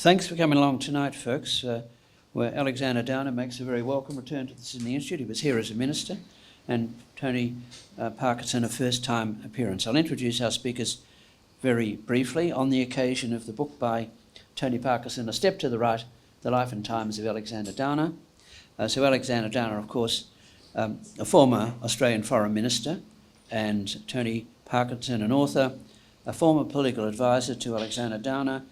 Thanks for coming along tonight, folks, where Alexander Downer makes a very welcome return to the Sydney Institute. He was here as a minister, and Tony Parkinson, a first-time appearance. I'll introduce our speakers very briefly on the occasion of the book by Tony Parkinson, A Step to the Right, The Life and Times of Alexander Downer. So Alexander Downer, of course, a former Australian foreign minister, and Tony Parkinson, an author, a former political advisor to Alexander Downer,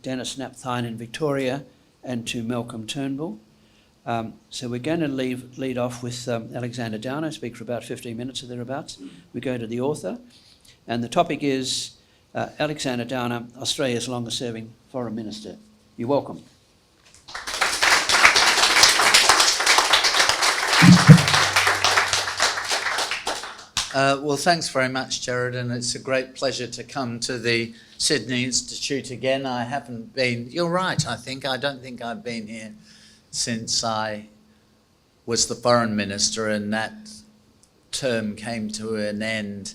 Dennis Napthine in Victoria, and to Malcolm Turnbull. So we're going to lead off with Alexander Downer, speak for about 15 minutes or thereabouts. We go to the author, and the topic is Alexander Downer, Australia's longest-serving foreign minister. You're welcome. Well, thanks very much, Jared, and it's a great pleasure to come to the Sydney Institute again. I haven't been, you're right, I don't think I've been here since I was the foreign minister, and that term came to an end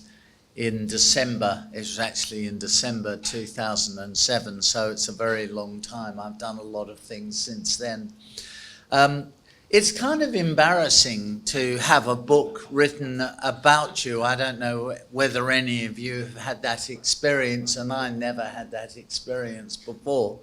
in December. It was actually in December 2007, so it's a very long time. I've done a lot of things since then. It's kind of embarrassing to have a book written about you. I don't know whether any of you have had that experience, and I never had that experience before.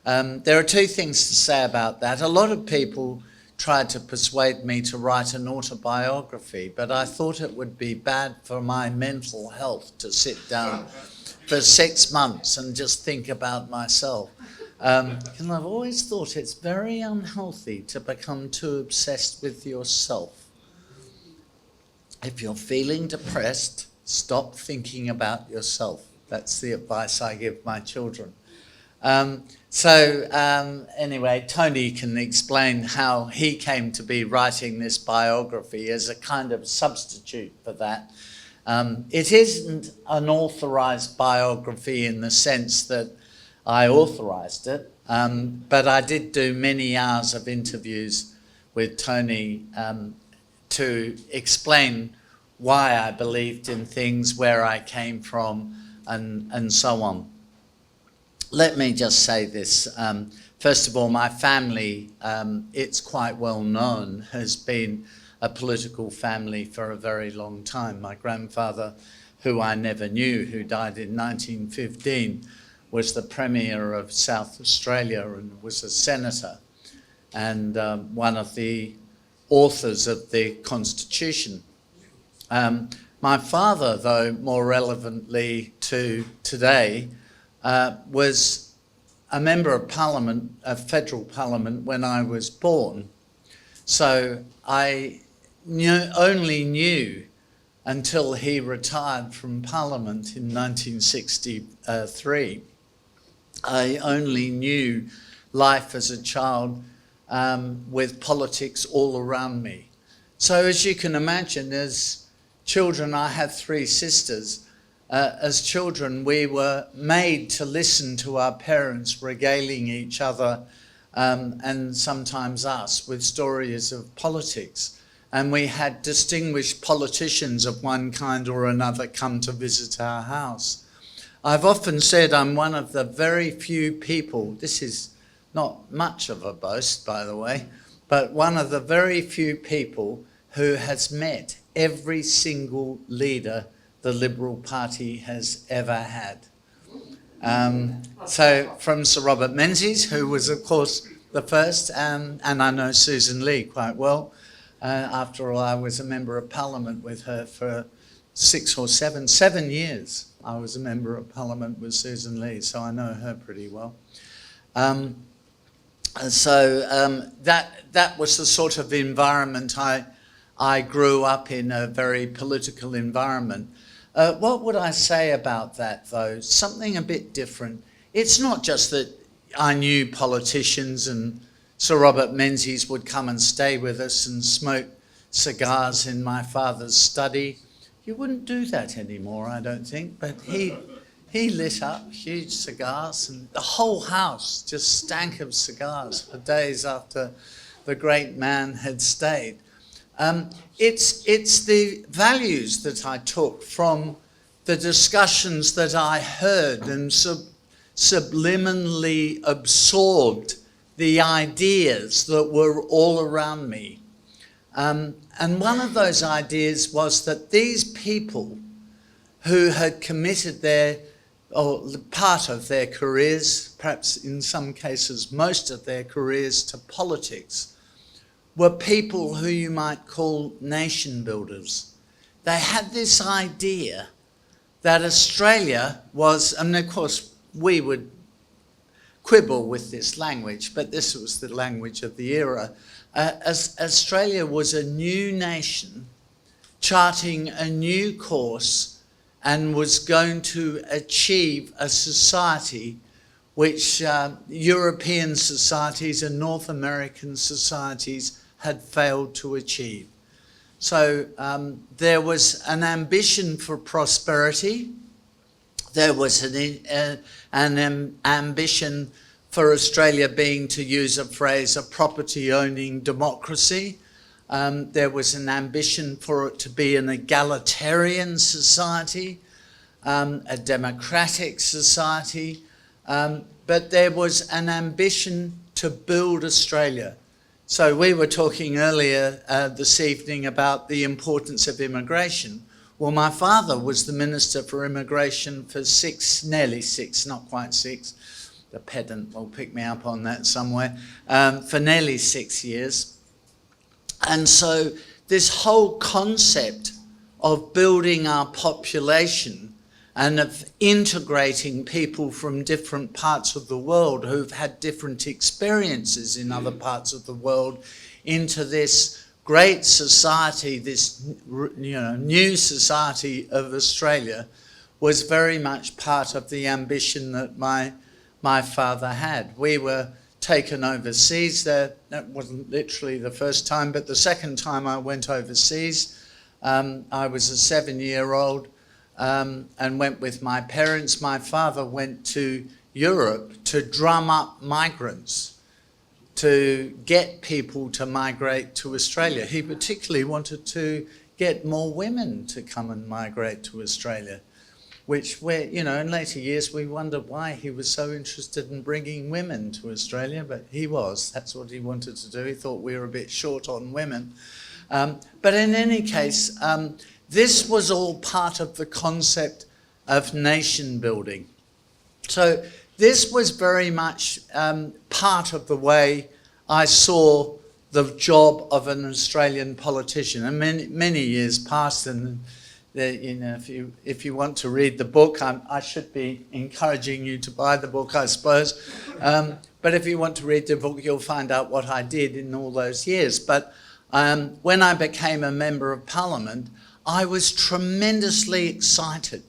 There are two things to say about that. A lot of people tried to persuade me to write an autobiography, but I thought it would be bad for my mental health to sit down for 6 months and just think about myself. And I've always thought it's very unhealthy to become too obsessed with yourself. If you're feeling depressed, stop thinking about yourself. That's the advice I give my children. Anyway, Tony can explain how he came to be writing this biography as a kind of substitute for that. It isn't an authorised biography in the sense that I authorised it, but I did do many hours of interviews with Tony to explain why I believed in things, where I came from, and so on. Let me just say this. First of all, my family, it's quite well known, has been a political family for a very long time. My grandfather, who I never knew, who died in 1915, was the Premier of South Australia and was a senator and one of the authors of the Constitution. My father, though, more relevantly to today, was a member of Parliament, of Federal Parliament, when I was born. So I only knew until he retired from Parliament in 1963. I only knew life as a child with politics all around me. So as you can imagine, as children, I had 3 sisters. As children, we were made to listen to our parents regaling each other and sometimes us with stories of politics. And we had distinguished politicians of one kind or another come to visit our house. I've often said I'm one of the very few people, this is not much of a boast, by the way, but one of the very few people who has met every single leader the Liberal Party has ever had. So from Sir Robert Menzies, who was, of course, the first, and I know Susan Lee quite well. After all, I was a member of Parliament with her for 7 years. I was a member of Parliament with Susan Lee, so I know her pretty well. That was the sort of environment I grew up in, a very political environment. What would I say about that, though? Something a bit different. It's not just that I knew politicians and Sir Robert Menzies would come and stay with us and smoke cigars in my father's study. You wouldn't do that anymore, I don't think, but he lit up huge cigars and the whole house just stank of cigars for days after the great man had stayed. It's the values that I took from the discussions that I heard and subliminally absorbed the ideas that were all around me. And one of those ideas was that these people who had committed part of their careers, perhaps in some cases most of their careers, to politics, were people who you might call nation builders. They had this idea that Australia was, and of course we would quibble with this language, but this was the language of the era. As Australia was a new nation charting a new course and was going to achieve a society which European societies and North American societies had failed to achieve. So there was an ambition for prosperity. There was an ambition for Australia being, to use a phrase, a property-owning democracy. There was an ambition for it to be an egalitarian society, a democratic society, but there was an ambition to build Australia. So we were talking earlier this evening about the importance of immigration. Well, my father was the Minister for Immigration for nearly six, not quite six. The pedant will pick me up on that somewhere, for nearly 6 years. And so this whole concept of building our population and of integrating people from different parts of the world who've had different experiences in other parts of the world into this great society, this new society of Australia, was very much part of the ambition that my father had. We were taken overseas there. That wasn't literally the first time, but the second time I went overseas, I was a 7-year-old and went with my parents. My father went to Europe to drum up migrants, to get people to migrate to Australia. He particularly wanted to get more women to come and migrate to Australia, which in later years we wondered why he was so interested in bringing women to Australia, but he was. That's what he wanted to do. He thought we were a bit short on women. But in any case, this was all part of the concept of nation building. So this was very much part of the way I saw the job of an Australian politician. And many years passed, and if you want to read the book, I should be encouraging you to buy the book, I suppose. But if you want to read the book, you'll find out what I did in all those years. But when I became a Member of Parliament, I was tremendously excited,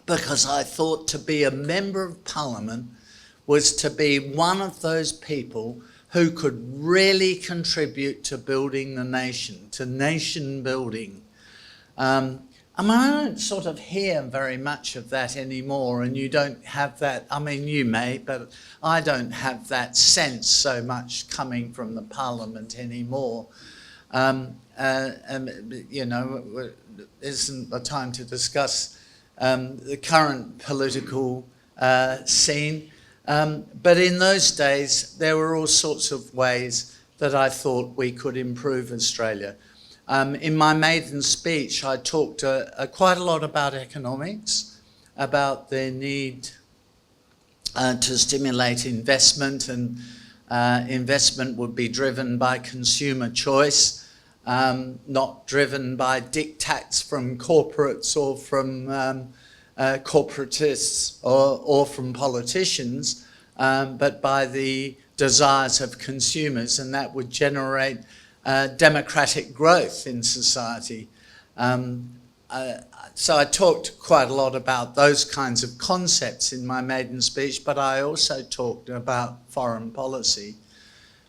because I thought to be a Member of Parliament was to be one of those people who could really contribute to building the nation, to nation building. I don't sort of hear very much of that anymore, and you don't have that. I mean, you may, but I don't have that sense so much coming from the Parliament anymore. Isn't the time to discuss the current political scene. But in those days, there were all sorts of ways that I thought we could improve Australia. In my maiden speech, I talked quite a lot about economics, about the need to stimulate investment, and investment would be driven by consumer choice, not driven by diktats from corporates or from corporatists or from politicians, but by the desires of consumers, and that would generate democratic growth in society. So I talked quite a lot about those kinds of concepts in my maiden speech, but I also talked about foreign policy,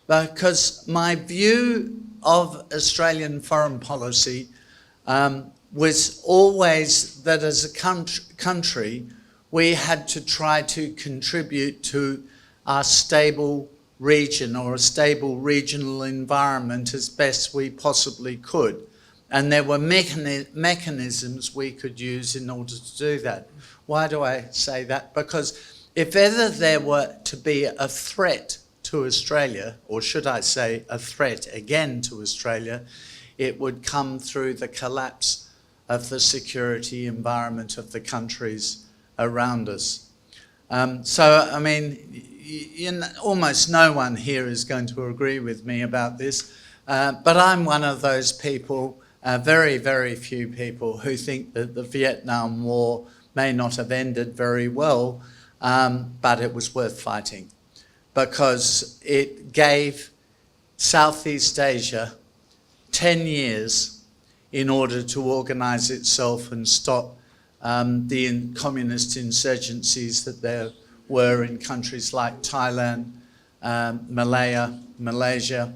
because my view of Australian foreign policy was always that as a country we had to try to contribute to our stable region, or a stable regional environment, as best we possibly could. And there were mechanisms we could use in order to do that. Why do I say that? Because if ever there were to be a threat to Australia, or should I say a threat again to Australia, it would come through the collapse of the security environment of the countries around us. So, I mean, almost no one here is going to agree with me about this, but I'm one of those people, very, very few people, who think that the Vietnam War may not have ended very well, but it was worth fighting, because it gave Southeast Asia 10 years in order to organise itself and stop the communist insurgencies that there were in countries like Thailand, Malaysia,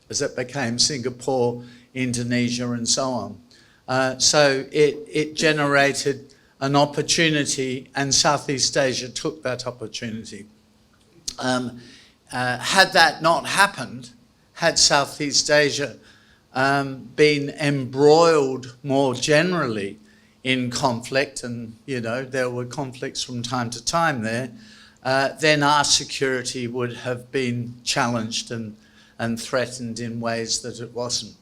as it became Singapore, Indonesia, and so on. So it generated an opportunity, and Southeast Asia took that opportunity. Had that not happened, had Southeast Asia been embroiled more generally in conflict, and there were conflicts from time to time there, then our security would have been challenged and threatened in ways that it wasn't.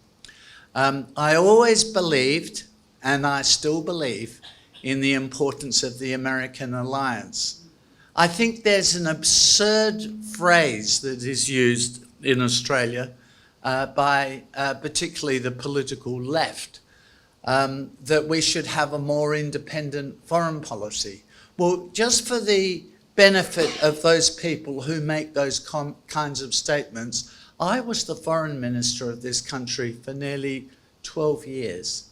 I always believed, and I still believe, in the importance of the American alliance. I think there's an absurd phrase that is used in Australia by particularly the political left, that we should have a more independent foreign policy. Well, just for the benefit of those people who make those kinds of statements, I was the foreign minister of this country for nearly 12 years,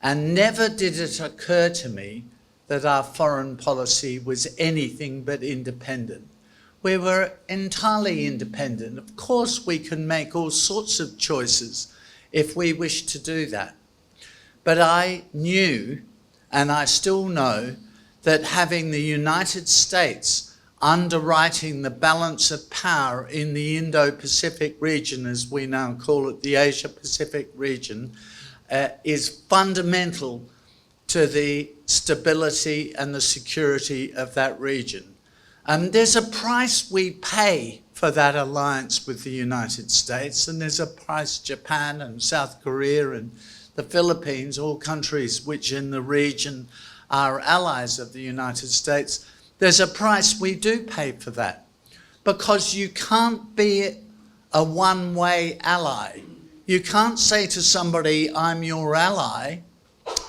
and never did it occur to me that our foreign policy was anything but independent. We were entirely independent. Of course, we can make all sorts of choices if we wish to do that. But I knew, and I still know, that having the United States underwriting the balance of power in the Indo-Pacific region, as we now call it, the Asia-Pacific region, is fundamental to the stability and the security of that region. There's a price we pay for that alliance with the United States, and there's a price Japan and South Korea and the Philippines, all countries which in the region are allies of the United States, there's a price we do pay for that, because you can't be a one-way ally. You can't say to somebody, I'm your ally,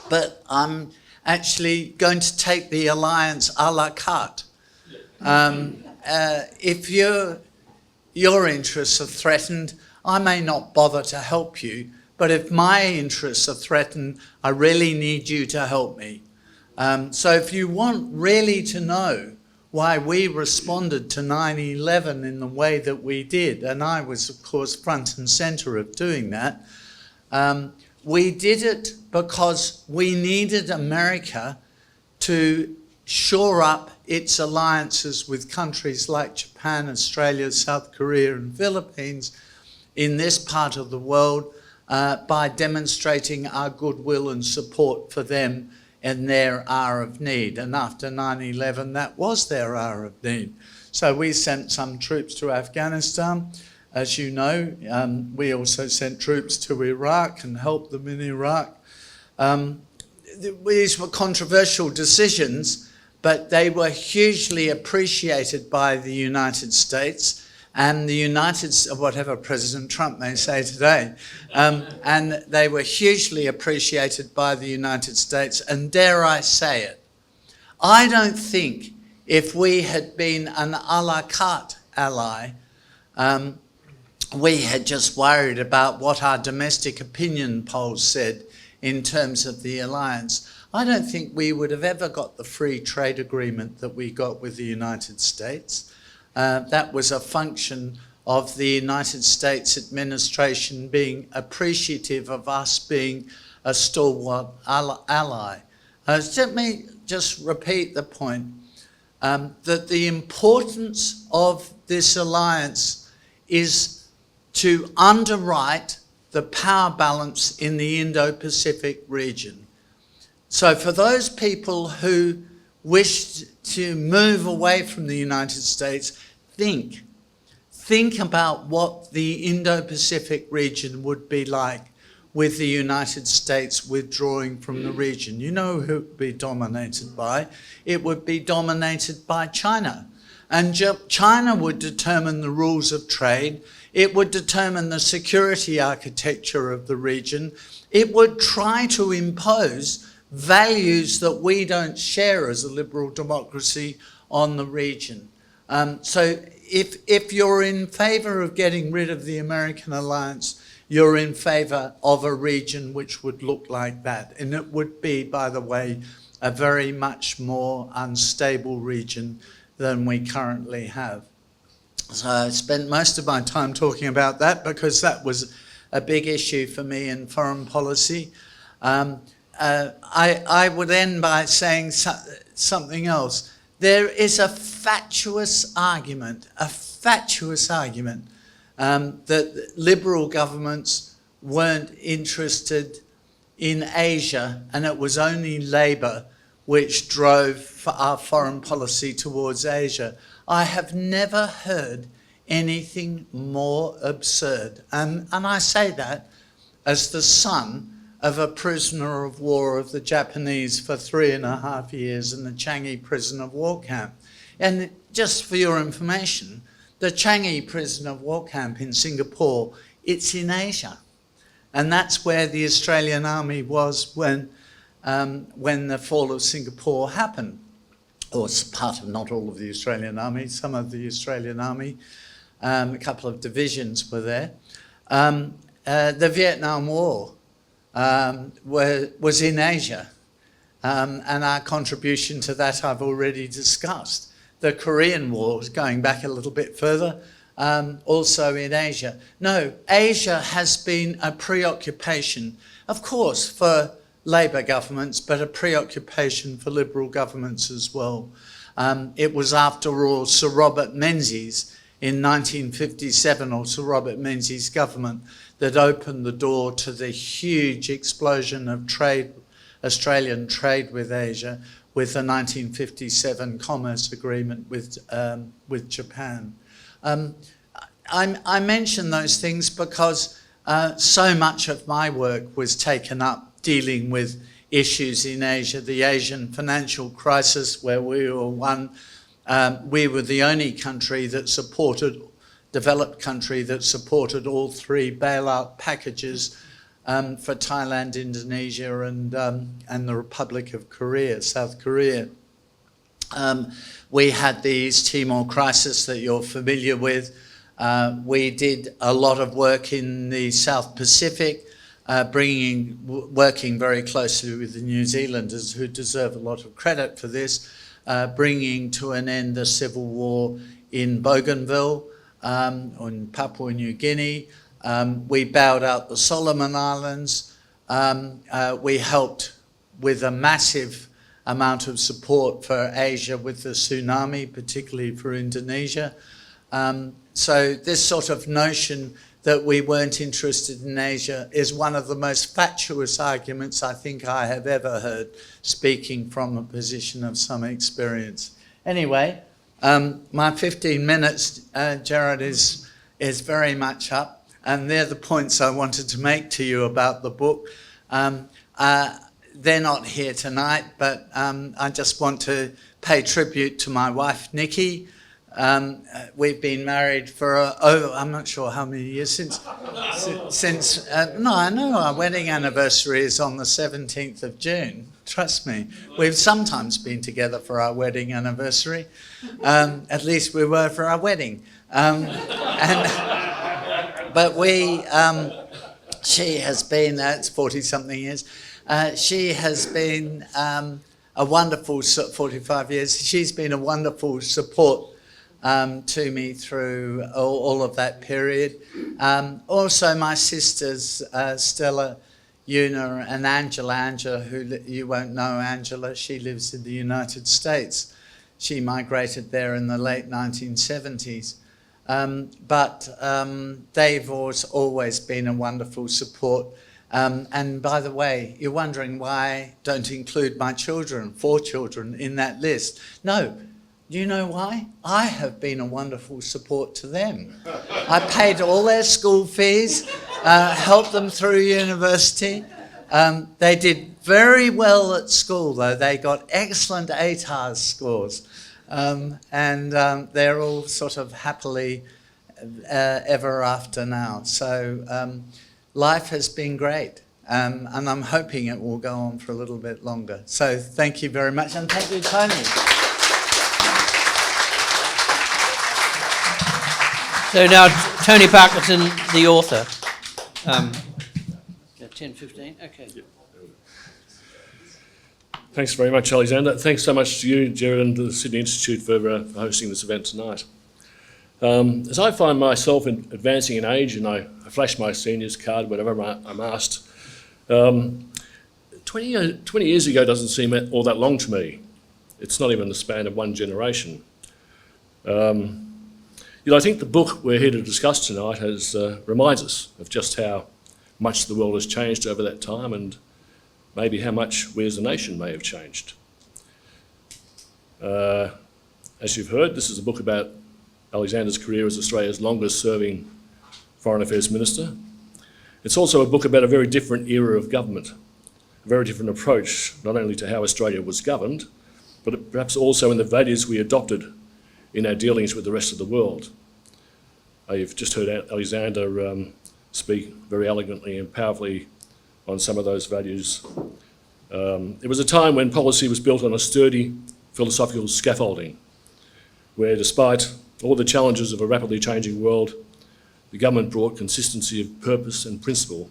but I'm actually going to take the alliance a la carte. If your interests are threatened, I may not bother to help you, but if my interests are threatened, I really need you to help me. So if you want really to know why we responded to 9/11 in the way that we did, and I was, of course, front and centre of doing that, we did it because we needed America to shore up its alliances with countries like Japan, Australia, South Korea, and Philippines in this part of the world by demonstrating our goodwill and support for them in their hour of need. And after 9/11, that was their hour of need. So we sent some troops to Afghanistan. As you know, we also sent troops to Iraq and helped them in Iraq. These were controversial decisions, but they were hugely appreciated by the United States and the whatever President Trump may say today, and they were hugely appreciated by the United States, and dare I say it, I don't think if we had been an a la carte ally, we had just worried about what our domestic opinion polls said in terms of the alliance, I don't think we would have ever got the free trade agreement that we got with the United States. That was a function of the United States administration being appreciative of us being a stalwart ally. Let me just repeat the point that the importance of this alliance is to underwrite the power balance in the Indo-Pacific region. So for those people who wished to move away from the United States, think about what the Indo-Pacific region would be like with the United States withdrawing from the region. You know who it would be dominated by? It would be dominated by China. And China would determine the rules of trade. It would determine the security architecture of the region. It would try to impose values that we don't share as a liberal democracy on the region. So if you're in favour of getting rid of the American alliance, you're in favour of a region which would look like that. And it would be, by the way, a very much more unstable region than we currently have. So I spent most of my time talking about that because that was a big issue for me in foreign policy. I would end by saying something else. There is a fatuous argument that liberal governments weren't interested in Asia, and it was only Labour which drove our foreign policy towards Asia. I have never heard anything more absurd. And I say that as the son of a prisoner of war of the Japanese for 3.5 years in the Changi prison of war camp. And just for your information, the Changi prison of war camp in Singapore, it's in Asia. And that's where the Australian Army was when the fall of Singapore happened. Or it's part of, not all of the Australian Army, some of the Australian Army, a couple of divisions were there. The Vietnam War was in Asia, and our contribution to that I've already discussed. The Korean War, going back a little bit further, also in Asia. No, Asia has been a preoccupation, of course, for Labour governments, but a preoccupation for Liberal governments as well. It was, after all, Sir Robert Menzies in 1957, or Sir Robert Menzies' government, that opened the door to the huge explosion of trade, Australian trade with Asia, with the 1957 Commerce Agreement with Japan. I mention those things because so much of my work was taken up dealing with issues in Asia, the Asian financial crisis, where we were the only country that supported, developed country that supported all three bailout packages for Thailand, Indonesia, and the Republic of Korea, South Korea. We had the East Timor crisis that you're familiar with. We did a lot of work in the South Pacific, working very closely with the New Zealanders, who deserve a lot of credit for this, bringing to an end the civil war in Bougainville, in Papua New Guinea. We bailed out the Solomon Islands. We helped with a massive amount of support for Asia with the tsunami, particularly for Indonesia. So this sort of notion that we weren't interested in Asia is one of the most fatuous arguments I think I have ever heard, speaking from a position of some experience. Anyway, my 15 minutes, Gerard, is very much up, and they're the points I wanted to make to you about the book. They're not here tonight, but I just want to pay tribute to my wife, Nikki. We've been married for I'm not sure how many years since no, I know our wedding anniversary is on the 17th of June. Trust me, we've sometimes been together for our wedding anniversary. At least we were for our wedding. But she has been, it's 40-something years. She has been a wonderful 45 years. She's been a wonderful support to me through all of that period. Also my sisters, Stella, Una and Angela, who you won't know Angela, she lives in the United States. She migrated there in the late 1970s. But they've always been a wonderful support. And by the way, you're wondering why I don't include my children, 4 children, in that list. No. Do you know why? I have been a wonderful support to them. I paid all their school fees, helped them through university. They did very well at school, though. They got excellent ATARS scores. And they're all sort of happily ever after now. So life has been great. And I'm hoping it will go on for a little bit longer. So thank you very much. And thank you, Tony. So now, Tony Parkinson, the author. 10, 15, okay. Yep. Thanks very much, Alexander. Thanks so much to you, Gerard, and the Sydney Institute for hosting this event tonight. As I find myself advancing in age, and I flash my seniors card whenever I'm asked, 20 years ago doesn't seem all that long to me. It's not even the span of one generation. I think the book we're here to discuss tonight reminds us of just how much the world has changed over that time, and maybe how much we as a nation may have changed. As you've heard, this is a book about Alexander's career as Australia's longest serving Foreign Affairs Minister. It's also a book about a very different era of government, a very different approach, not only to how Australia was governed, but perhaps also in the values we adopted in our dealings with the rest of the world. You've just heard Alexander speak very elegantly and powerfully on some of those values. It was a time when policy was built on a sturdy philosophical scaffolding, where despite all the challenges of a rapidly changing world, the government brought consistency of purpose and principle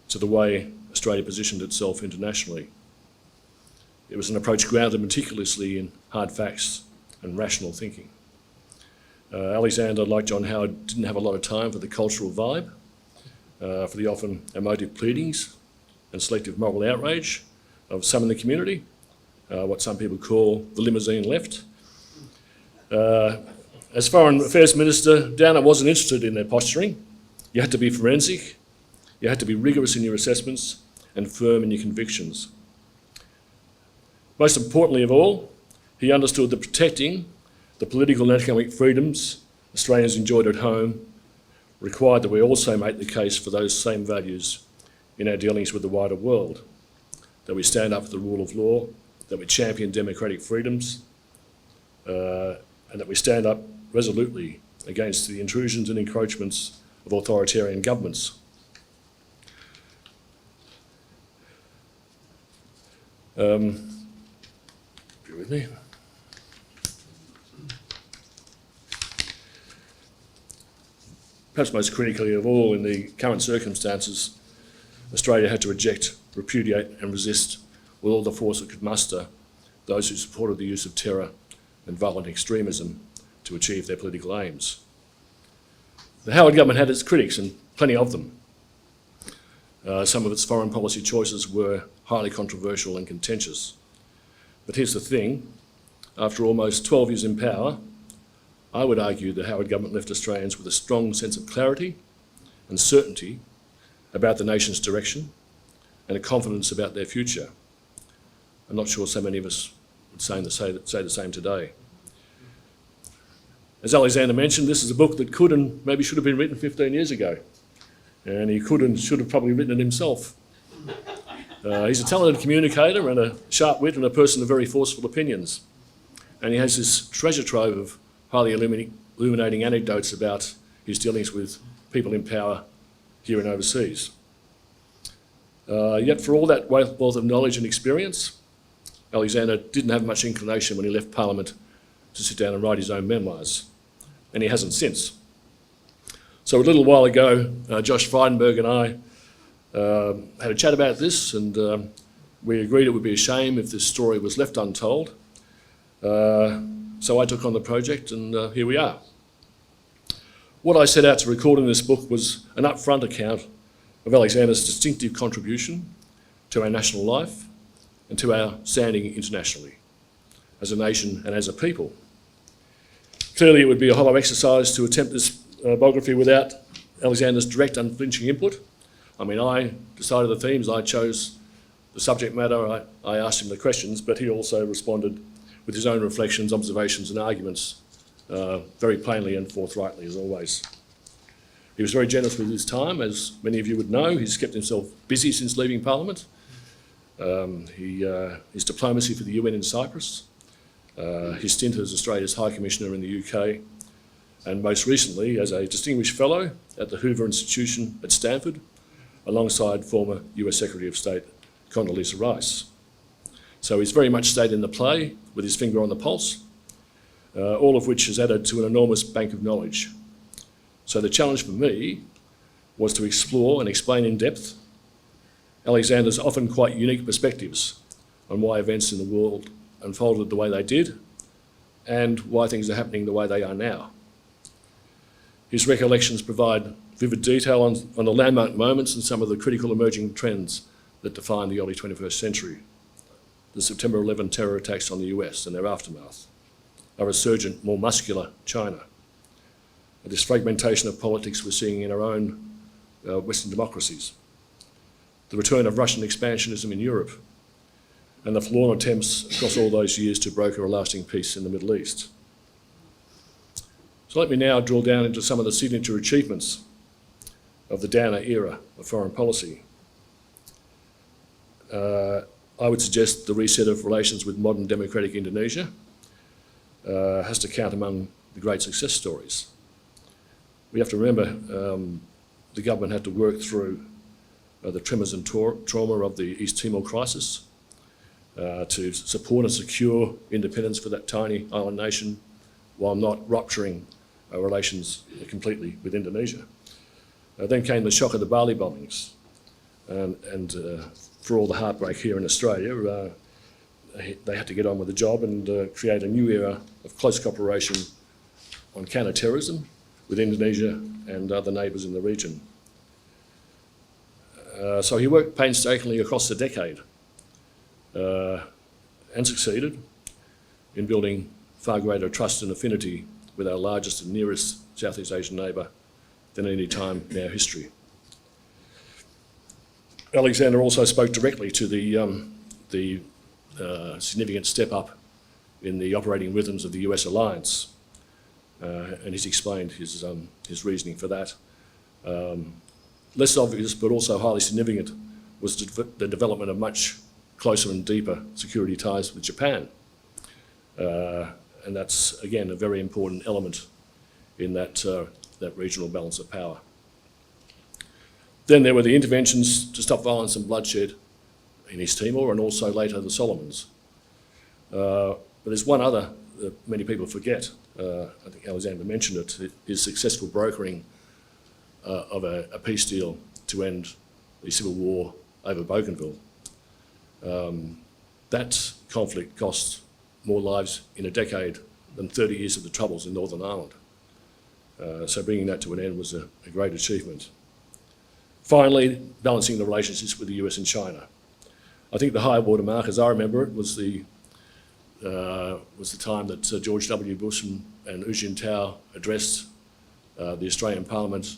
to the way Australia positioned itself internationally. It was an approach grounded meticulously in hard facts and rational thinking. Alexander, like John Howard, didn't have a lot of time for the cultural vibe, for the often emotive pleadings and selective moral outrage of some in the community, what some people call the limousine left. As Foreign Affairs Minister, Downer wasn't interested in their posturing. You had to be forensic, you had to be rigorous in your assessments and firm in your convictions. Most importantly of all, he understood that protecting the political and economic freedoms Australians enjoyed at home required that we also make the case for those same values in our dealings with the wider world, that we stand up for the rule of law, that we champion democratic freedoms, and that we stand up resolutely against the intrusions and encroachments of authoritarian governments. Bear with me. Perhaps most critically of all, in the current circumstances, Australia had to reject, repudiate and resist with all the force it could muster those who supported the use of terror and violent extremism to achieve their political aims. The Howard government had its critics, and plenty of them. Some of its foreign policy choices were highly controversial and contentious. But here's the thing, after almost 12 years in power, I would argue the Howard government left Australians with a strong sense of clarity and certainty about the nation's direction and a confidence about their future. I'm not sure so many of us would say the same today. As Alexander mentioned, this is a book that could and maybe should have been written 15 years ago. And he could and should have probably written it himself. He's a talented communicator and a sharp wit and a person of very forceful opinions. And he has this treasure trove of highly illuminating anecdotes about his dealings with people in power here and overseas. Yet for all that wealth of knowledge and experience, Alexander didn't have much inclination when he left Parliament to sit down and write his own memoirs, and he hasn't since. So a little while ago, Josh Frydenberg and I had a chat about this, and we agreed it would be a shame if this story was left untold. So I took on the project, and here we are. What I set out to record in this book was an upfront account of Alexander's distinctive contribution to our national life and to our standing internationally, as a nation and as a people. Clearly, it would be a hollow exercise to attempt this biography without Alexander's direct, unflinching input I mean, I decided the themes, I chose the subject matter, I asked him the questions, but he also responded with his own reflections, observations and arguments, very plainly and forthrightly as always. He was very generous with his time, as many of you would know. He's kept himself busy since leaving Parliament. His diplomacy for the UN in Cyprus, his stint as Australia's High Commissioner in the UK, and most recently as a distinguished fellow at the Hoover Institution at Stanford, alongside former US Secretary of State Condoleezza Rice. So he's very much stayed in the play with his finger on the pulse, all of which has added to an enormous bank of knowledge. So the challenge for me was to explore and explain in depth Alexander's often quite unique perspectives on why events in the world unfolded the way they did and why things are happening the way they are now. His recollections provide vivid detail on the landmark moments and some of the critical emerging trends that define the early 21st century. The September 11 terror attacks on the US and their aftermath, a resurgent, more muscular China, this fragmentation of politics we're seeing in our own Western democracies, the return of Russian expansionism in Europe, and the forlorn attempts across all those years to broker a lasting peace in the Middle East. So let me now drill down into some of the signature achievements of the Downer era of foreign policy. I would suggest the reset of relations with modern democratic Indonesia has to count among the great success stories. We have to remember the government had to work through the tremors and trauma of the East Timor crisis to support and secure independence for that tiny island nation while not rupturing relations completely with Indonesia. Then came the shock of the Bali bombings, and for all the heartbreak here in Australia, they had to get on with the job and create a new era of close cooperation on counter-terrorism with Indonesia and other neighbours in the region. So he worked painstakingly across the decade and succeeded in building far greater trust and affinity with our largest and nearest Southeast Asian neighbour than any time in our history. Alexander also spoke directly to the significant step up in the operating rhythms of the US alliance, and he's explained his reasoning for that. Less obvious, but also highly significant, was the development of much closer and deeper security ties with Japan. And that's, again, a very important element in that regional balance of power. Then there were the interventions to stop violence and bloodshed in East Timor and also later the Solomons. But there's one other that many people forget. I think Alexander mentioned it, his successful brokering of a peace deal to end the civil war over Bougainville. That conflict cost more lives in a decade than 30 years of the Troubles in Northern Ireland. So bringing that to an end was a great achievement. Finally, balancing the relationships with the US and China. I think the high watermark, as I remember it, was the time that George W. Bush and Hu Jintao addressed the Australian Parliament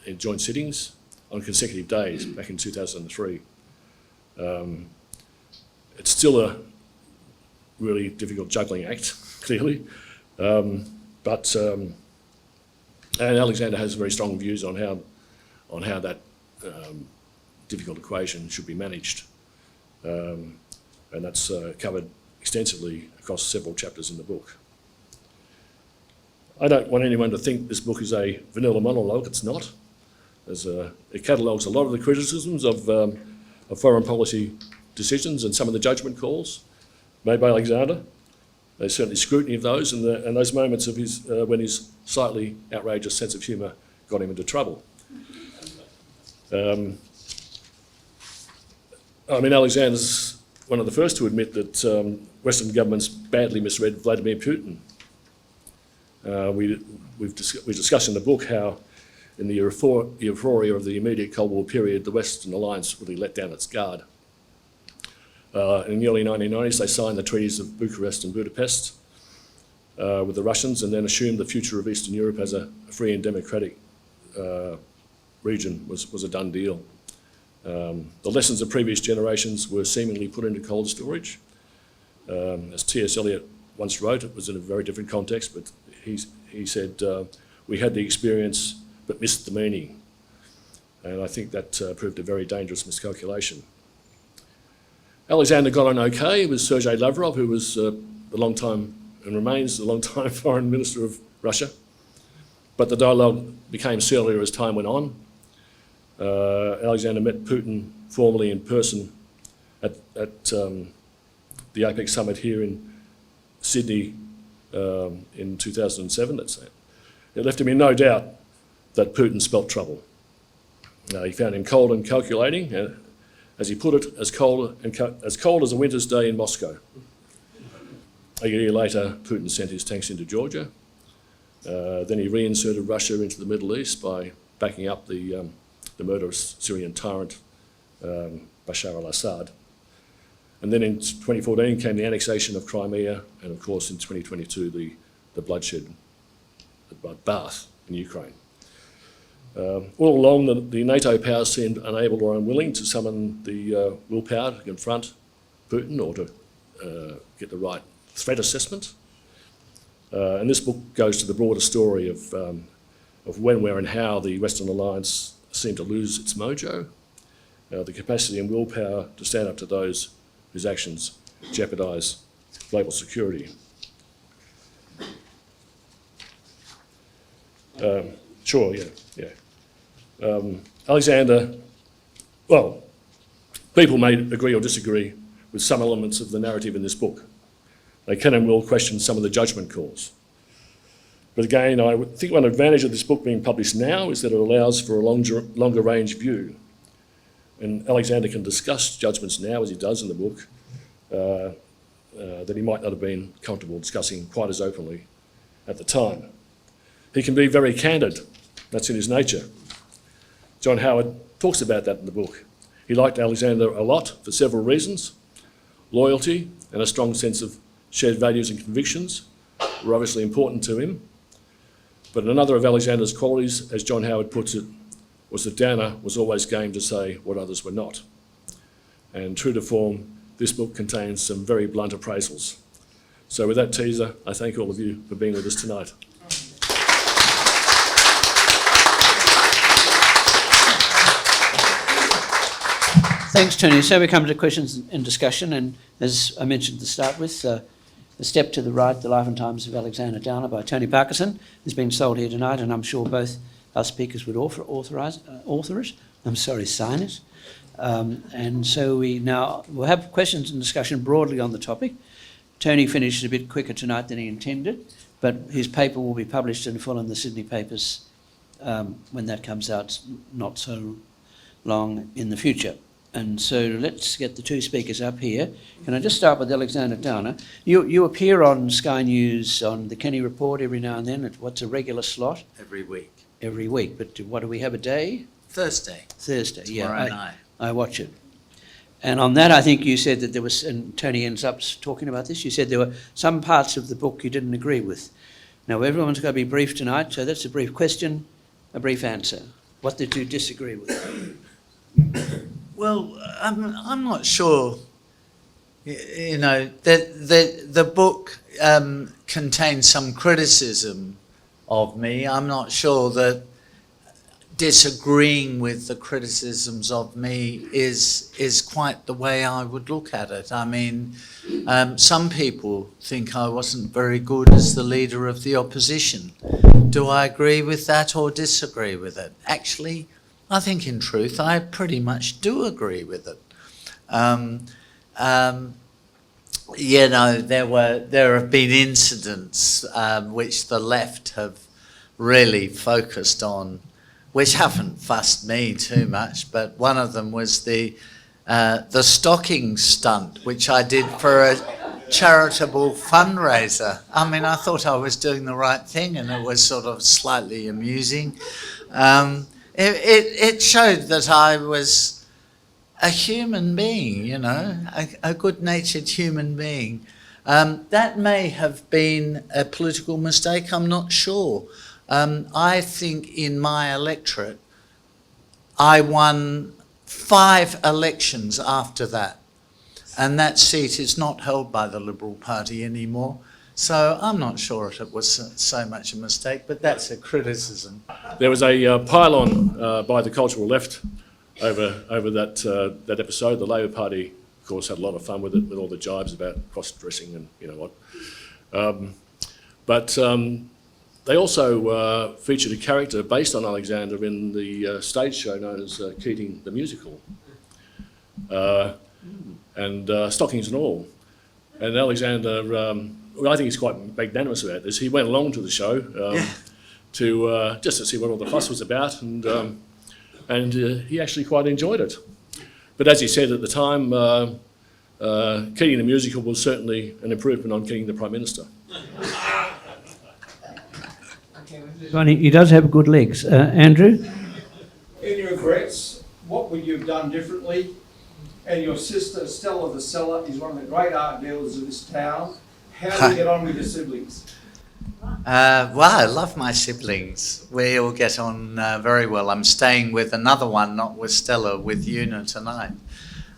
in joint sittings on consecutive days back in 2003. It's still a really difficult juggling act, clearly, and Alexander has very strong views on how that difficult equation should be managed, and that's covered extensively across several chapters in the book. I don't want anyone to think this book is a vanilla monologue. It's not. It catalogues a lot of the criticisms of foreign policy decisions and some of the judgment calls made by Alexander. There's certainly scrutiny of those and those moments of his when his slightly outrageous sense of humour got him into trouble. I mean, Alexander's one of the first to admit that Western governments badly misread Vladimir Putin. We discussed in the book how in the euphoria of the immediate Cold War period, the Western alliance really let down its guard. In the early 1990s, they signed the treaties of Bucharest and Budapest with the Russians and then assumed the future of Eastern Europe as a free and democratic region was a done deal. The lessons of previous generations were seemingly put into cold storage. As T.S. Eliot once wrote, it was in a very different context, but he said, we had the experience but missed the meaning. And I think that proved a very dangerous miscalculation. Alexander got on okay with Sergei Lavrov, who was the long-time and remains the long-time foreign minister of Russia. But the dialogue became surlier as time went on. Alexander met Putin formally in person at the APEC summit here in Sydney in 2007. It left him in no doubt that Putin spelt trouble. He found him cold and calculating, as he put it, as cold as a winter's day in Moscow. A year later, Putin sent his tanks into Georgia. Then he reinserted Russia into the Middle East by backing up the murderous Syrian tyrant Bashar al-Assad. And then in 2014 came the annexation of Crimea, and of course in 2022 the bloodshed, the bloodbath in Ukraine. All along, the NATO powers seemed unable or unwilling to summon the willpower to confront Putin or to get the right threat assessment. And this book goes to the broader story of when, where and how the Western Alliance seemed to lose its mojo, the capacity and willpower to stand up to those whose actions jeopardise global security. Sure, yeah. Alexander, well, people may agree or disagree with some elements of the narrative in this book. They can and will question some of the judgment calls. But again, I think one advantage of this book being published now is that it allows for a longer range view. And Alexander can discuss judgments now, as he does in the book, that he might not have been comfortable discussing quite as openly at the time. He can be very candid. That's in his nature. John Howard talks about that in the book. He liked Alexander a lot for several reasons. Loyalty and a strong sense of shared values and convictions were obviously important to him. But another of Alexander's qualities, as John Howard puts it, was that Downer was always game to say what others were not. And true to form, this book contains some very blunt appraisals. So with that teaser, I thank all of you for being with us tonight. Thanks, Tony. So we come to questions and discussion, and as I mentioned to start with, The Step to the Right, The Life and Times of Alexander Downer by Tony Parkinson has been sold here tonight, and I'm sure both our speakers would sign it. And so we'll have questions and discussion broadly on the topic. Tony finished a bit quicker tonight than he intended, but his paper will be published in full in the Sydney papers when that comes out, not so long in the future. And so let's get the two speakers up here. Can I just start with Alexander Downer? You appear on Sky News on the Kenny Report every now and then. What's a regular slot? Every week. Every week. But what do we have a day? Thursday. Tomorrow night. I watch it. And on that, I think you said that there was, and Tony ends up talking about this, you said there were some parts of the book you didn't agree with. Now, everyone's going to be brief tonight, so that's a brief question, a brief answer. What did you disagree with? Well, I'm not sure. You know, the book contains some criticism of me. I'm not sure that disagreeing with the criticisms of me is quite the way I would look at it. I mean, some people think I wasn't very good as the leader of the opposition. Do I agree with that or disagree with it? Actually, I think in truth I pretty much do agree with it. You know, there have been incidents which the left have really focused on, which haven't fussed me too much, but one of them was the stocking stunt, which I did for a charitable fundraiser. I mean, I thought I was doing the right thing, and it was sort of slightly amusing. It showed that I was a human being, you know, a good-natured human being. That may have been a political mistake, I'm not sure. I think in my electorate, I won 5 elections after that. And that seat is not held by the Liberal Party anymore. So I'm not sure if it was so much a mistake, but that's a criticism. There was a pile-on by the cultural left over that episode. The Labor Party, of course, had a lot of fun with it, with all the jibes about cross-dressing and you know what. But they also featured a character based on Alexander in the stage show known as Keating the Musical, and stockings and all. And Alexander, well, I think he's quite magnanimous about this. He went along to the show to just to see what all the fuss was about, and he actually quite enjoyed it. But as he said at the time, Keating the Musical was certainly an improvement on Keating the Prime Minister. He does have good legs. Andrew? Any regrets? What would you have done differently? And your sister, Stella the Seller, is one of the great art dealers of this town. How do you get on with your siblings? Well, I love my siblings. We all get on very well. I'm staying with another one, not with Stella, with Una tonight.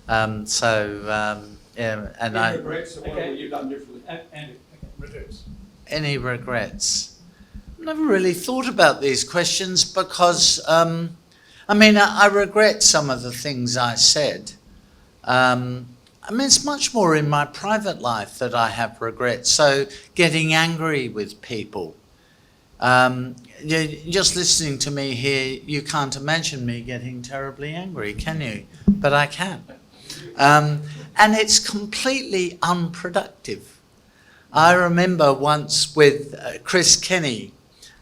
Yeah, and Any regrets? What would you have done differently? Regrets. Any regrets? Never really thought about these questions because, I regret some of the things I said. It's much more in my private life that I have regrets. So getting angry with people. Just listening to me here, you can't imagine me getting terribly angry, can you? But I can. And it's completely unproductive. I remember once with Chris Kenny,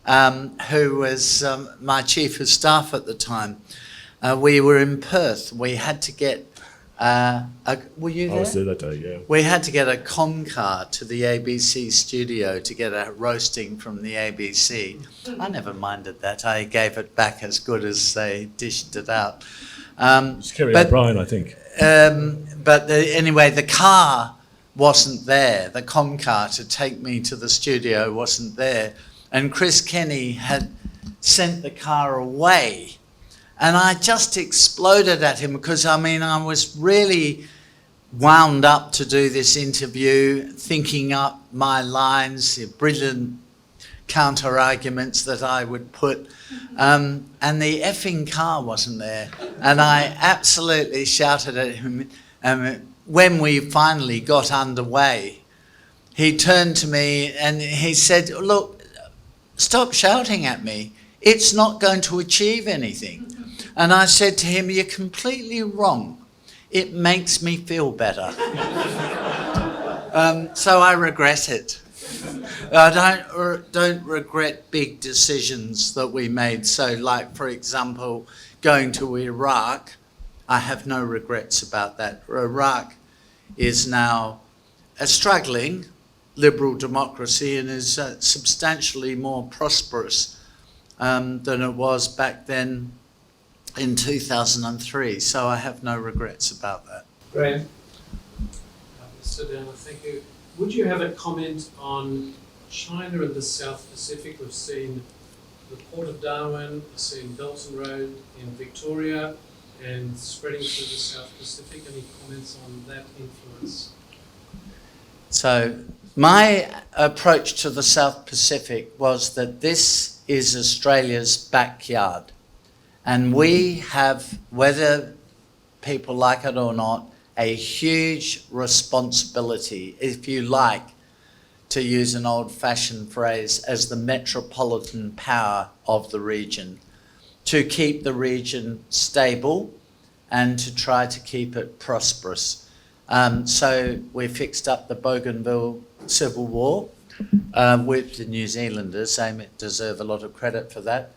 who was my chief of staff at the time. We were in Perth. We had to get were you there? I was there that day, yeah. We had to get a com car to the ABC studio to get a roasting from the ABC. I never minded that. I gave it back as good as they dished it out. It's Kerry O'Brien, I think. Anyway, the car wasn't there. The com car to take me to the studio wasn't there. And Chris Kenny had sent the car away. And I just exploded at him because, I was really wound up to do this interview, thinking up my lines, brilliant counter-arguments that I would put. And the effing car wasn't there. And I absolutely shouted at him. When we finally got underway, he turned to me and he said, "Look, stop shouting at me. It's not going to achieve anything." And I said to him, "You're completely wrong. It makes me feel better." So I regret it. I don't regret big decisions that we made. So like, for example, going to Iraq, I have no regrets about that. Iraq is now a struggling liberal democracy and is substantially more prosperous than it was back then in 2003. So I have no regrets about that. Graham? Mr. Downer, thank you. Would you have a comment on China and the South Pacific? We've seen the Port of Darwin, we've seen Dalton Road in Victoria and spreading through the South Pacific. Any comments on that influence? So my approach to the South Pacific was that this is Australia's backyard. And we have, whether people like it or not, a huge responsibility, if you like, to use an old-fashioned phrase, as the metropolitan power of the region, to keep the region stable and to try to keep it prosperous. So we fixed up the Bougainville Civil War with the New Zealanders. They deserve a lot of credit for that.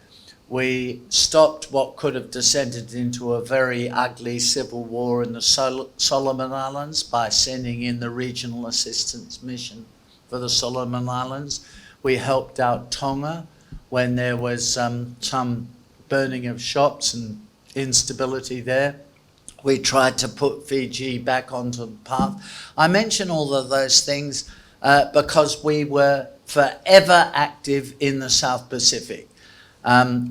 We stopped what could have descended into a very ugly civil war in the Solomon Islands by sending in the Regional Assistance Mission for the Solomon Islands. We helped out Tonga when there was some burning of shops and instability there. We tried to put Fiji back onto the path. I mention all of those things because we were forever active in the South Pacific.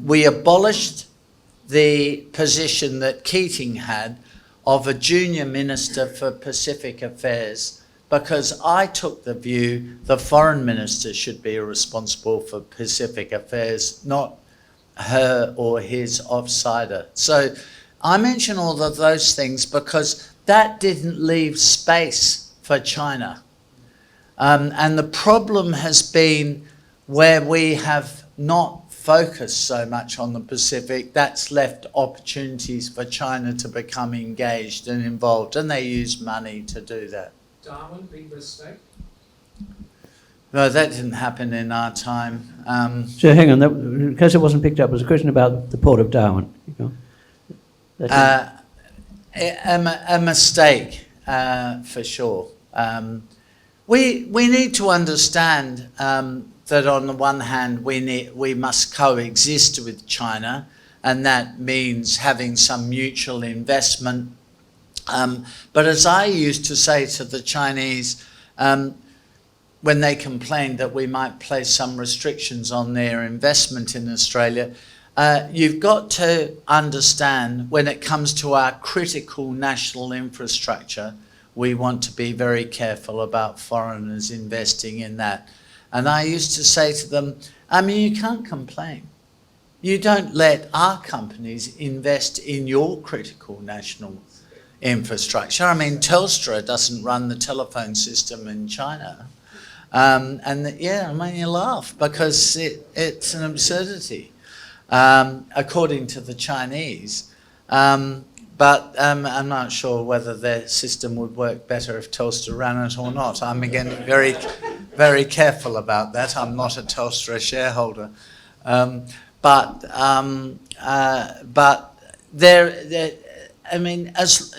We abolished the position that Keating had of a junior minister for Pacific Affairs, because I took the view the foreign minister should be responsible for Pacific Affairs, not her or his offsider. So I mention all of those things because that didn't leave space for China. And the problem has been where we have not focused so much on the Pacific, that's left opportunities for China to become engaged and involved, and they use money to do that. Darwin, big mistake. No, that didn't happen in our time. So hang on, in case it wasn't picked up, it was a question about the port of Darwin. A mistake, for sure. We need to understand that on the one hand we must coexist with China, and that means having some mutual investment. But as I used to say to the Chinese, when they complained that we might place some restrictions on their investment in Australia, you've got to understand when it comes to our critical national infrastructure, we want to be very careful about foreigners investing in that. And I used to say to them, I mean, you can't complain. You don't let our companies invest in your critical national infrastructure. I mean, Telstra doesn't run the telephone system in China. Yeah, I mean, you laugh because it's an absurdity, according to the Chinese. But I'm not sure whether their system would work better if Telstra ran it or not. I'm again very, very careful about that. I'm not a Telstra shareholder. But I mean, as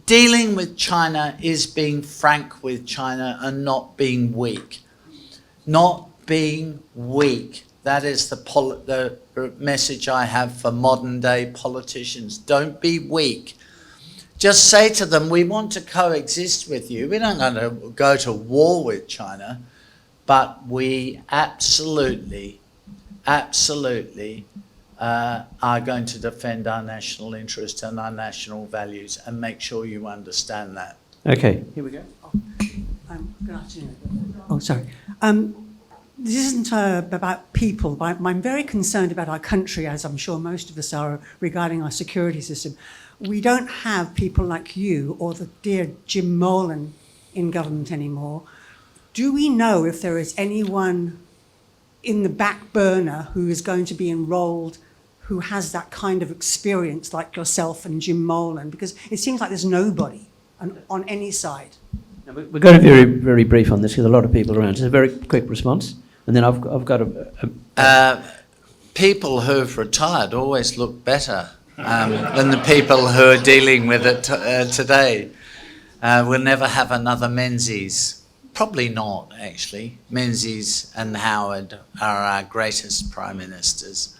dealing with China is being frank with China and not being weak. Not being weak. That is the message I have for modern day politicians. Don't be weak. Just say to them, we want to coexist with you. We're not going to go to war with China, but we absolutely are going to defend our national interest and our national values, and make sure you understand that. Okay, here we go. Good afternoon. Oh, sorry. This isn't about people, but I'm very concerned about our country, as I'm sure most of us are, regarding our security system. We don't have people like you or the dear Jim Molan in government anymore. Do we know if there is anyone in the back burner who is going to be enrolled who has that kind of experience like yourself and Jim Molan? Because it seems like there's nobody on any side. We're going to be very, very brief on this because a lot of people are around. Just a very quick response. And then I've got people who've retired always look better than the people who are dealing with it today. We'll never have another Menzies. Probably not, actually. Menzies and Howard are our greatest prime ministers.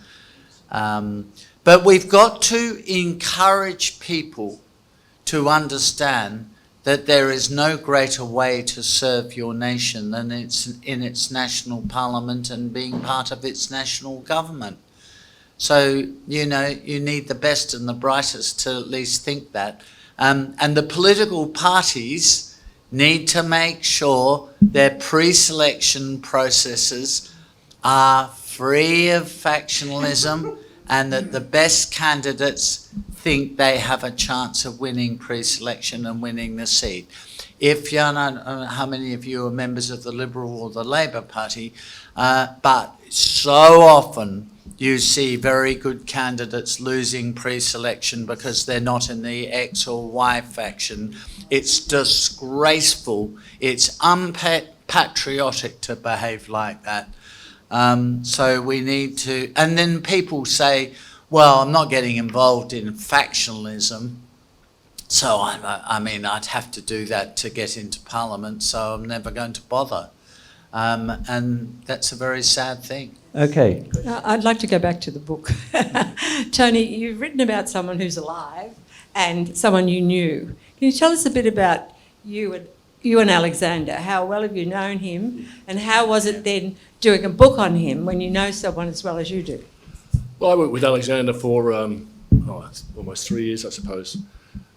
But we've got to encourage people to understand that there is no greater way to serve your nation than in its national parliament and being part of its national government. So, you know, you need the best and the brightest to at least think that. And the political parties need to make sure their pre-selection processes are free of factionalism and that the best candidates think they have a chance of winning pre-selection and winning the seat. If you're not, I don't know how many of you are members of the Liberal or the Labour Party, but so often you see very good candidates losing pre-selection because they're not in the X or Y faction. It's disgraceful. It's unpatriotic to behave like that. So we need to, and then people say, well, I'm not getting involved in factionalism, so I mean, I'd have to do that to get into Parliament, so I'm never going to bother. And that's a very sad thing. okay. I'd like to go back to the book. Tony, you've written about someone who's alive and someone you knew. Can you tell us a bit about you and Alexander? How well have you known him, and how was it then doing a book on him when you know someone as well as you do? Well, I worked with Alexander for almost 3 years, I suppose.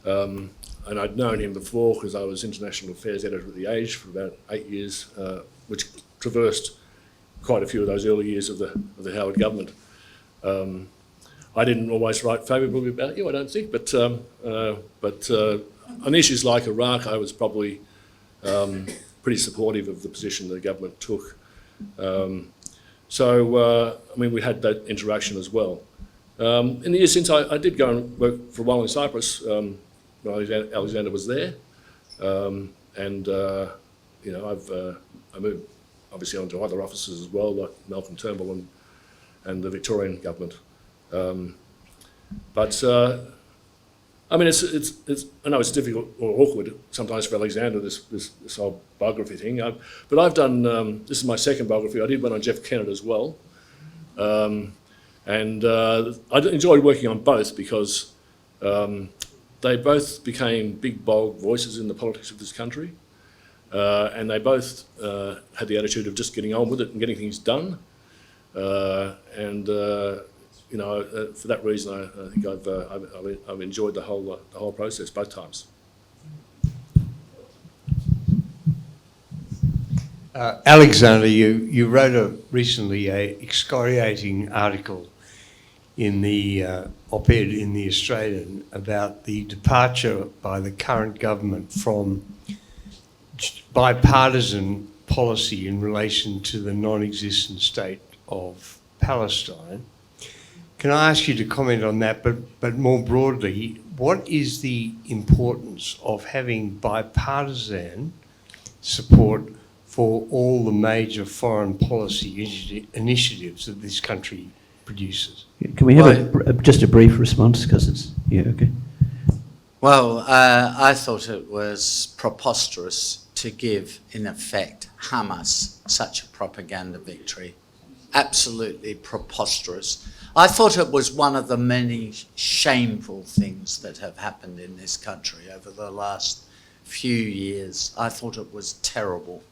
And I'd known him before because I was international affairs editor at The Age for about 8 years, which traversed quite a few of those early years of the Howard government. I didn't always write favourably about you, I don't think, but on issues like Iraq, I was probably pretty supportive of the position the government took. We had that interaction as well. In the years since, I did go and work for a while in Cyprus. Alexander was there, I moved obviously onto other offices as well, like Malcolm Turnbull and the Victorian government. I know it's difficult or awkward sometimes for Alexander, this whole biography thing. But I've done, this is my second biography. I did one on Jeff Kennett as well. I enjoyed working on both because they both became big, bold voices in the politics of this country. And they both had the attitude of just getting on with it and getting things done. For that reason, I think I've enjoyed the whole process both times. Alexander, you wrote recently a excoriating article in the op-ed in the Australian about the departure by the current government from bipartisan policy in relation to the non-existent state of Palestine. Can I ask you to comment on that, but more broadly, what is the importance of having bipartisan support for all the major foreign policy initiatives that this country produces? Can we have just a brief response, because it's, okay. Well, I thought it was preposterous to give, in effect, Hamas such a propaganda victory. Absolutely preposterous. I thought it was one of the many shameful things that have happened in this country over the last few years. I thought it was terrible.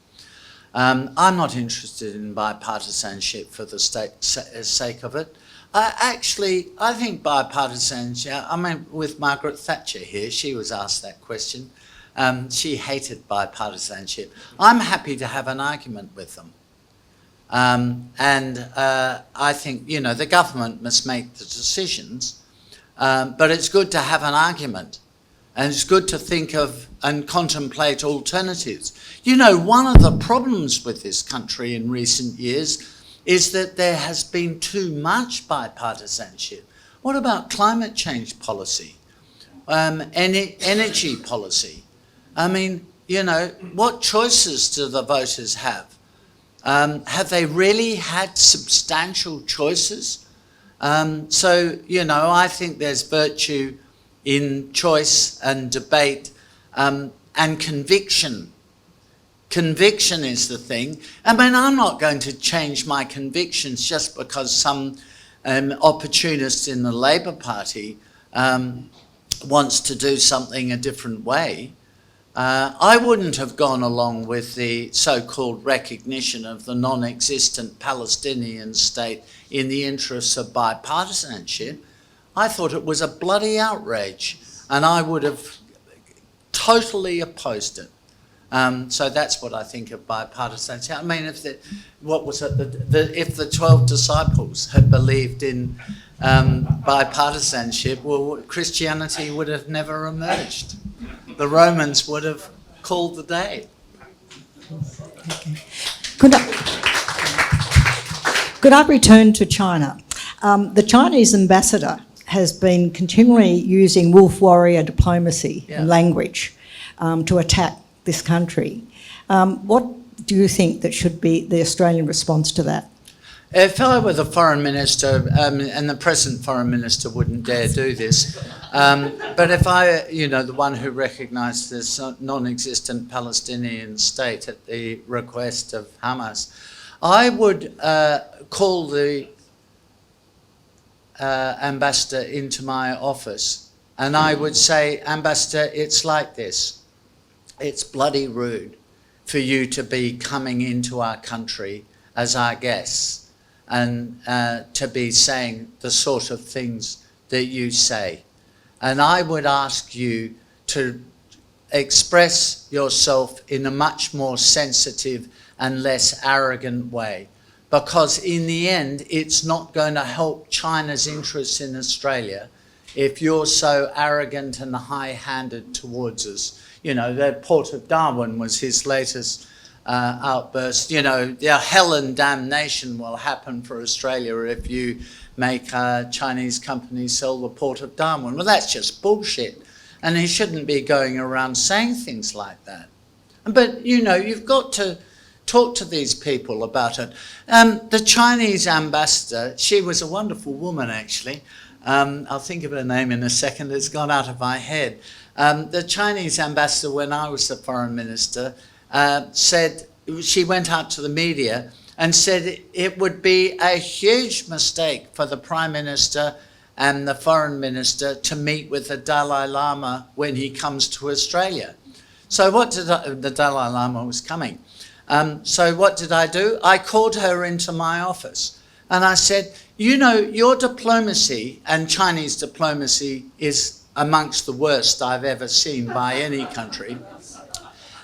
I'm not interested in bipartisanship for the sake of it. I think bipartisanship, with Margaret Thatcher here, she was asked that question. She hated bipartisanship. I'm happy to have an argument with them. I think, the government must make the decisions, but it's good to have an argument, and it's good to think of and contemplate alternatives. One of the problems with this country in recent years is that there has been too much bipartisanship. What about climate change policy? Energy policy? What choices do the voters have? Have they really had substantial choices? I think there's virtue in choice and debate and conviction. Conviction is the thing. I'm not going to change my convictions just because some opportunist in the Labour Party wants to do something a different way. I wouldn't have gone along with the so-called recognition of the non-existent Palestinian state in the interests of bipartisanship. I thought it was a bloody outrage, and I would have totally opposed it. So that's what I think of bipartisanship. If the 12 disciples had believed in bipartisanship, well, Christianity would have never emerged. The Romans would have called the day. Could I return to China? The Chinese ambassador has been continually using wolf warrior diplomacy and language to attack this country. What do you think that should be the Australian response to that? If I were the foreign minister, and the present foreign minister wouldn't dare do this, but if I, the one who recognised this non-existent Palestinian state at the request of Hamas, I would call the ambassador into my office, and I would say, Ambassador, it's like this. It's bloody rude for you to be coming into our country as our guests and to be saying the sort of things that you say. And I would ask you to express yourself in a much more sensitive and less arrogant way. Because in the end, it's not going to help China's interests in Australia if you're so arrogant and high-handed towards us. You know, the Port of Darwin was his latest outburst. You know, the hell and damnation will happen for Australia if you make Chinese companies sell the Port of Darwin. Well, that's just bullshit. And he shouldn't be going around saying things like that. But, you know, you've got to talk to these people about it. The Chinese ambassador, she was a wonderful woman, actually. I'll think of her name in a second. It's gone out of my head. The Chinese ambassador, when I was the foreign minister, said, she went out to the media and said it would be a huge mistake for the Prime Minister and the Foreign Minister to meet with the Dalai Lama when he comes to Australia. So what did the Dalai Lama was coming. So what did I do? I called her into my office and I said, you know, your diplomacy and Chinese diplomacy is amongst the worst I've ever seen by any country.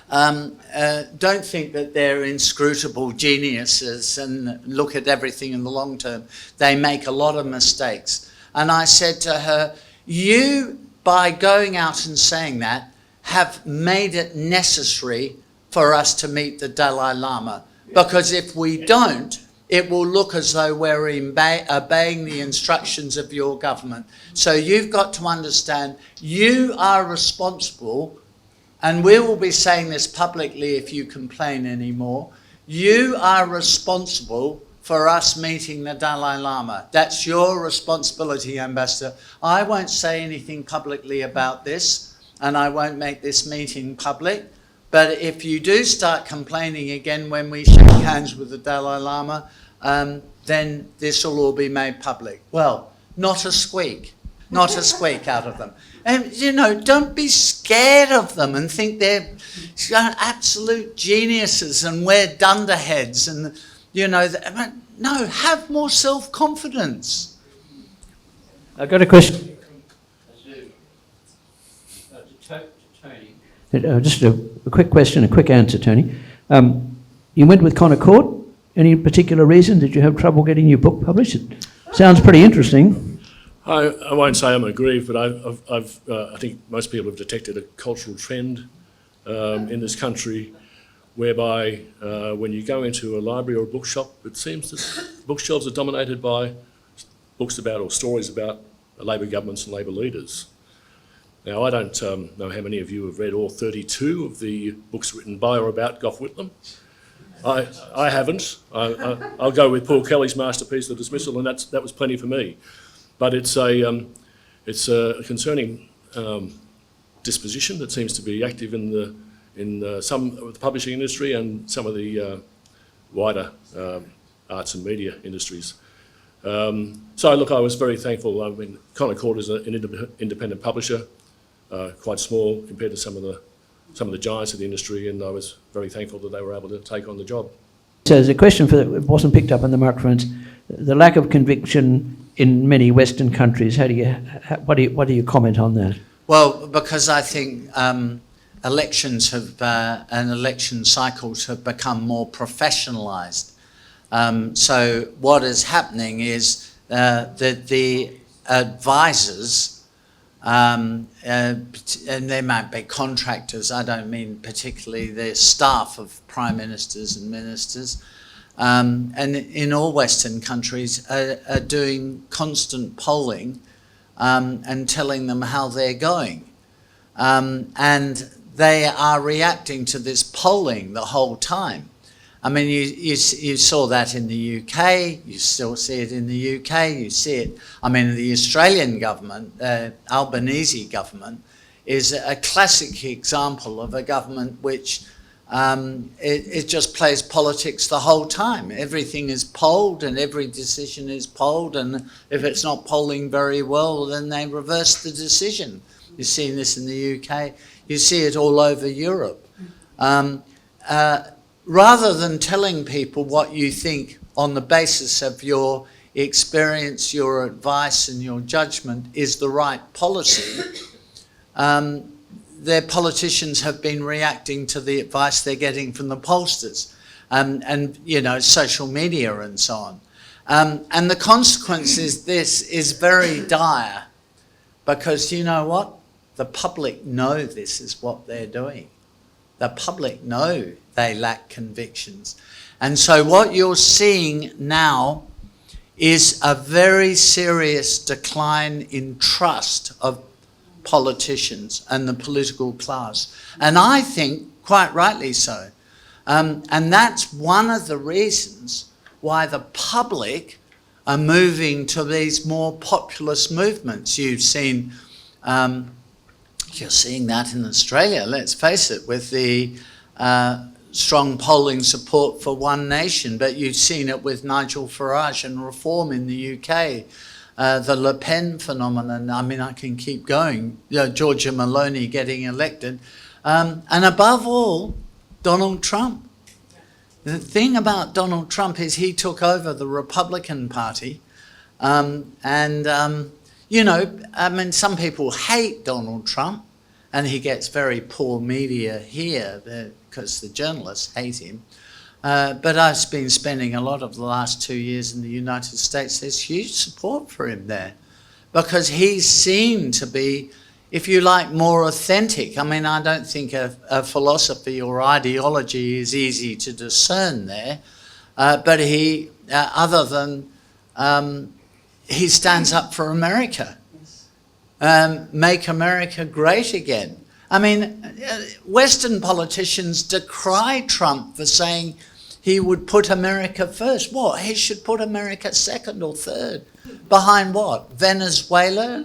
Don't think that they're inscrutable geniuses and look at everything in the long term. They make a lot of mistakes. And I said to her, you, by going out and saying that, have made it necessary for us to meet the Dalai Lama. Because if we don't, it will look as though we're obeying the instructions of your government. So you've got to understand, you are responsible, and we will be saying this publicly if you complain anymore, you are responsible for us meeting the Dalai Lama. That's your responsibility, Ambassador. I won't say anything publicly about this, and I won't make this meeting public, but if you do start complaining again when we shake hands with the Dalai Lama, then this will all be made public. Well, not a squeak out of them. And, you know, don't be scared of them and think they're absolute geniuses and we're dunderheads and, you know, no, have more self-confidence. I've got a question to Tony. Just a quick question, a quick answer, Tony. You went with Connor Court. Any particular reason? Did you have trouble getting your book published? It sounds pretty interesting. I won't say I'm aggrieved, but I think most people have detected a cultural trend in this country whereby when you go into a library or a bookshop, it seems that bookshelves are dominated by books about or stories about Labor governments and Labor leaders. Now, I don't know how many of you have read all 32 of the books written by or about Gough Whitlam. I haven't. I'll go with Paul Kelly's masterpiece, The Dismissal, and that was plenty for me. But it's a concerning disposition that seems to be active in some of the publishing industry and some of the wider arts and media industries. So look, I was very thankful. I mean, Connor Court is an independent publisher, quite small compared to some of the giants of the industry, and I was very thankful that they were able to take on the job. So there's a question that wasn't picked up on the microphones. The lack of conviction in many Western countries. What do you comment on that? Well, because I think elections and election cycles have become more professionalised. So what is happening is that the advisors, and they might be contractors, I don't mean particularly the staff of prime ministers and ministers, and in all Western countries are doing constant polling and telling them how they're going. And they are reacting to this polling the whole time. I mean, you saw that in the UK, you still see it in the UK, you see it, I mean, the Australian government, Albanese government, is a classic example of a government which it just plays politics the whole time. Everything is polled and every decision is polled, and if it's not polling very well, then they reverse the decision. You've seen this in the UK, you see it all over Europe. Rather than telling people what you think on the basis of your experience, your advice and your judgment is the right policy, their politicians have been reacting to the advice they're getting from the pollsters and you know, social media and so on. And the consequence is this is very dire, because you know what? The public know this is what they're doing. The public know they lack convictions. And so what you're seeing now is a very serious decline in trust of politicians and the political class. And I think, quite rightly so. And that's one of the reasons why the public are moving to these more populist movements. You've seen, you're seeing that in Australia, let's face it, with the strong polling support for One Nation, but you've seen it with Nigel Farage and Reform in the UK, the Le Pen phenomenon. I mean, I can keep going. You know, Georgia Maloney getting elected. And above all, Donald Trump. The thing about Donald Trump is he took over the Republican Party. You know, I mean, some people hate Donald Trump, and he gets very poor media here because the journalists hate him. But I've been spending a lot of the last 2 years in the United States. There's huge support for him there because he's seen to be, if you like, more authentic. I mean, I don't think a philosophy or ideology is easy to discern there, but he, other than, he stands up for America. Make America great again. I mean, Western politicians decry Trump for saying he would put America first. What? He should put America second or third. Behind what? Venezuela?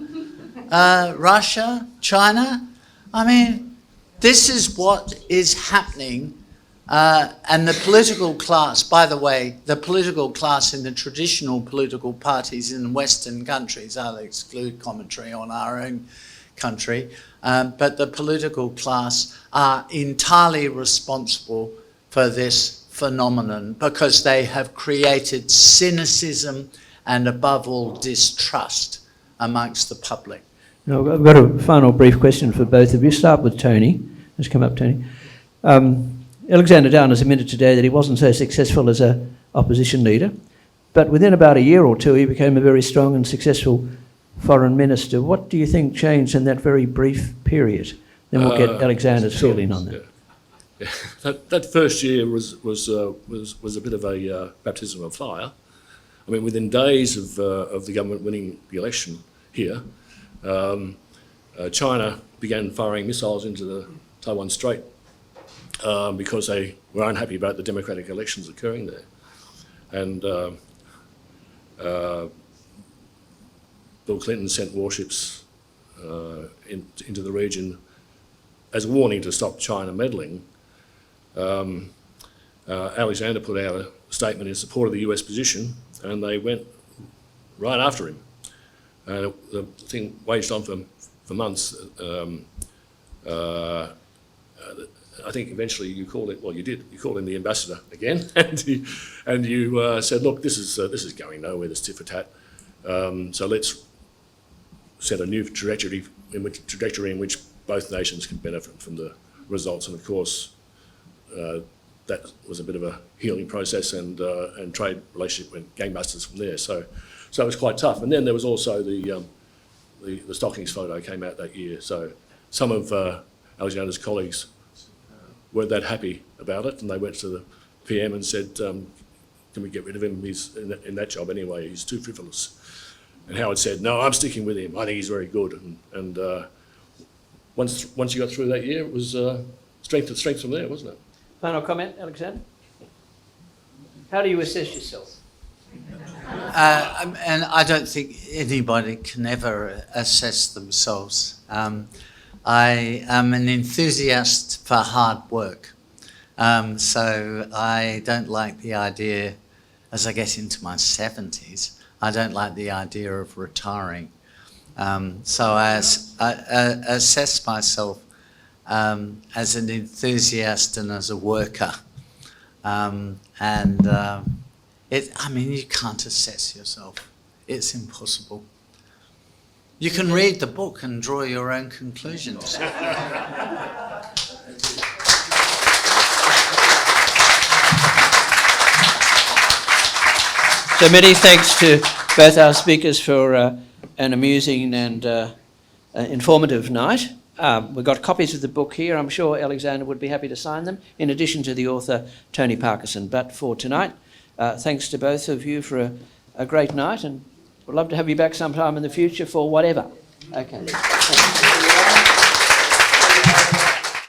Russia? China? I mean, this is what is happening. And the political class, by the way, the political class in the traditional political parties in Western countries, I'll exclude commentary on our own country, but the political class are entirely responsible for this phenomenon because they have created cynicism and, above all, distrust amongst the public. Now, I've got a final brief question for both of you. Start with Tony. Let's come up, Tony. Alexander Down has admitted today that he wasn't so successful as an opposition leader, but within about a year or two he became a very strong and successful foreign minister. What do you think changed in that very brief period? Then we'll get Alexander's feeling on that. Yeah. That first year was a bit of a baptism of fire. I mean, within days of the government winning the election here, China began firing missiles into the Taiwan Strait because they were unhappy about the democratic elections occurring there. And Bill Clinton sent warships into the region as a warning to stop China meddling. Alexander put out a statement in support of the US position, and they went right after him. The thing waged on for months. I think eventually you called it. Well, you did. You called him the ambassador again, and you said, "Look, this is going nowhere. This tit for tat. So let's set a new trajectory in which both nations can benefit from the results." And of course, that was a bit of a healing process, and trade relationship went gangbusters from there. So it was quite tough. And then there was also the Stockings photo came out that year. So some of Alexander's colleagues weren't that happy about it, and they went to the PM and said, "Can we get rid of him? He's in that job anyway. He's too frivolous." And Howard said, "No, I'm sticking with him. I think he's very good." And once you got through that year, it was strength to strength from there, wasn't it? Final comment, Alexander? How do you assess yourself? And I don't think anybody can ever assess themselves. I am an enthusiast for hard work. So I don't like the idea, as I get into my 70s, I don't like the idea of retiring. So I assess myself as an enthusiast and as a worker. You can't assess yourself. It's impossible. You can read the book and draw your own conclusions. So many thanks to both our speakers for an amusing and informative night. We've got copies of the book here. I'm sure Alexander would be happy to sign them, in addition to the author, Tony Parkinson. But for tonight, thanks to both of you for a great night, and we'd love to have you back sometime in the future for whatever. Okay.